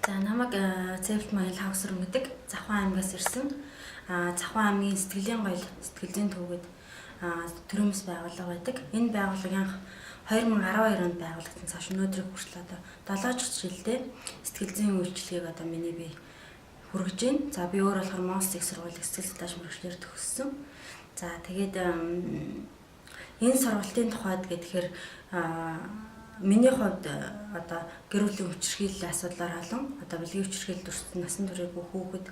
За намайг Зэвлт Маял Хавсар гэдэг Завхан аймгаас ирсэн. Завхан аймгийн сэтгэлийн гоёл сэтгэлийн төвөд төрөөмс байгууллага байдаг. Энэ байгууллага анх 2012 онд байгуулагдсан цааш өнөөдрийг хүртэл одоо 7 жилдээ сэтгэл зүйн үйлчилгээг одоо миний бие хүргэж байна. За би өөр болохоор Монс их сургуулийн сэтгэл судлаач мэргэжлэр төгссөн. За тэгээд энэ сургалтын тухайд гэхээр миний хувьд одоо гэр бүлийн хүчирхийллийн асуудлаар халан одоо бэлгийн хүчирхийлэлд өрсөлдсөн насан туршийн бүх хүүхэд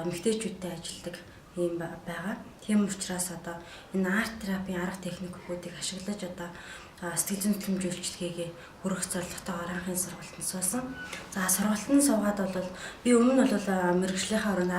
эмэгтэйчүүдтэй ажилладаг юм байгаа. Тийм учраас одоо энэ арт терапийн арга техникүүдийг ашиглаж одоо сэтгэл зүйн төлөмжүүлэлтийг хүргэх зорилготойгоор анхны сургалтанд суусан. За сургалтанд суугаад бол би өмнө нь бол мэргэжлийнхаа өрөөнд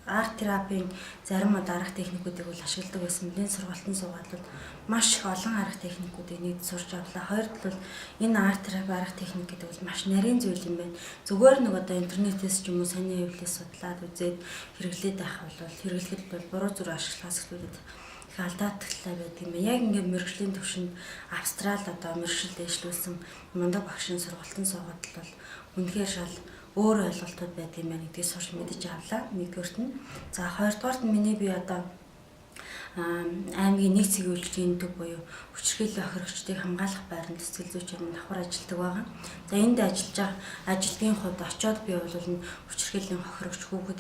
арт терапийн зарим арга техникүүдийг бол ашигладаг байсан. Энэ сургалтанд суугаад бол маш их олон арга техникүүдийг нийт сурч авлаа. Хоёрд бол энэ арт терапи арга техник гэдэг бол маш нарийн зүйл юм байна. Зүгээр нэг одоо интернетээс ч юм уу саний хэвлэлээс судлаад үзээд хэрэглээд байх бол хэрэглэхэд бол буруу зүрх ашиглахаас эхлүүлээд их алдаатай байдаг юм байна. Яг ингээд мэргэжлийн төвшөнд австрал одоо мэргэжил дэвшлүүлсэн мундаг багшийн сургалтанд суугаад бол үнэхээр шал өөр ойлголтууд байдаг юм байна гэдгийг сурч мэдэж авлаа. Нэгдүгээрт нь. За хоёрдугаарт нь миний би одоо аймгийн нэг цэгийн үйлчлэгийн төв буюу хүчирхийллийн охирогчдыг хамгаалах байранд сэтгэл зүйчээр давхар ажилладаг байгаа. За энд ажиллаж байгаа ажилтны хувьд очиод би бол хүчирхийллийн охирогч хүүхэд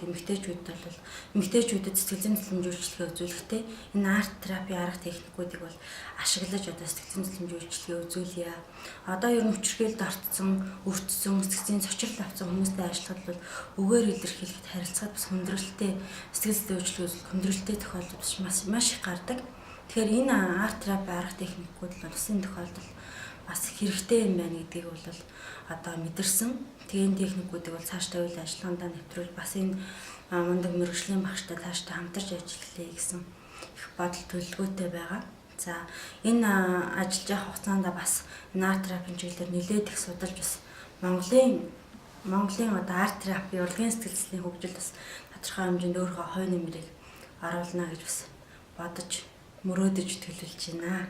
эмэгтэйчүүдэд сэтгэл зүйн төлөмжүүлэлтээ үзүүлэхдээ энэ арт терапи арга техникүүдийг бол ашиглаж одоо сэтгэл зүйн төлөмжүүлэлтээ үзүүлье. Одоо ер нь хүчирхийлэлд ортсон, өртсөн, сэтгэл зүйн цочрол авсан хүмүүстэй ажиллахад бол үгээр илэрхийлэхэд харилцаад бас хүндрэлтэй сэтгэл зүйн үйлчлэгүүд хүндрэлтэй тохиолдол маш их гардаг. Тэгэхээр энэ арт терапи арга техникүүд бол усын тохиолдолд бас хэрэгтэй юм байна гэдгийг бол одоо мэдэрсэн. Тэгээ энэ техникүүдийг бол цаашдаа үйл ажиллагаанд нэвтрүүл бас энэ мундаг мэргэжлийн багштай цаашдаа хамтарч ажиллая гэсэн их бодол төлөвлөгөөтэй байгаа. За энэ ажиллаж явах хугацаанд бас арт терапийн чиглэлээр нэлээд их судалж бас Монголын одоо арт терапи урлагийн сэтгэл зүйн хөгжилд бас тодорхой хэмжээнд өөрийнхөө хувь нэмрийг оруулна гэж бас бодож мөрөөдөж төлөвлөж байна.